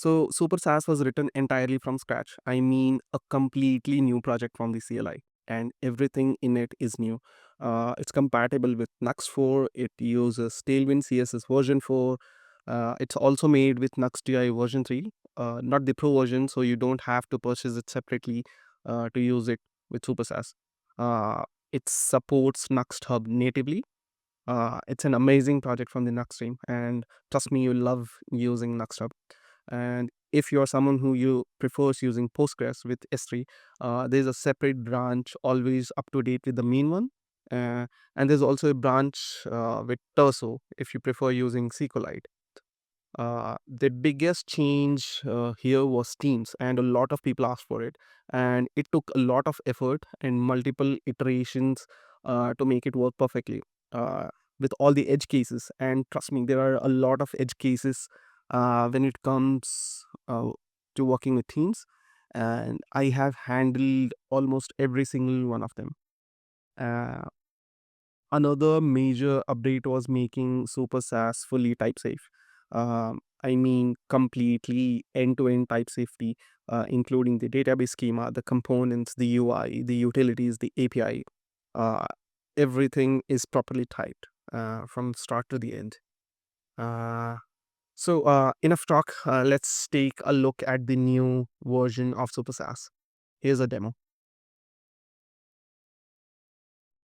So Supersaas was written entirely from scratch. I mean, a completely new project from the CLI, and everything in it is new. It's compatible with Nuxt 4. It uses Tailwind CSS version 4. It's also made with NuxtUI version 3, not the Pro version, so you don't have to purchase it separately to use it with Supersaas. It supports NuxtHub natively. It's an amazing project from the Nuxt team, and trust me, you love using NuxtHub. And if you're someone who you prefers using Postgres with S3, there's a separate branch always up to date with the main one. And there's also a branch with Turso if you prefer using SQLite. The biggest change here was Teams, and a lot of people asked for it. And it took a lot of effort and multiple iterations to make it work perfectly uh, with all the edge cases. And trust me, there are a lot of edge cases when it comes to working with Teams. And I have handled almost every single one of them. Uh, Another major update was making Super SaaS fully type safe. I mean, completely end-to-end type safety, including the database schema, the components, the UI, the utilities, the API. Uh, Everything is properly typed from start to the end. Enough talk. Let's take a look at the new version of Super SaaS. Here's a demo.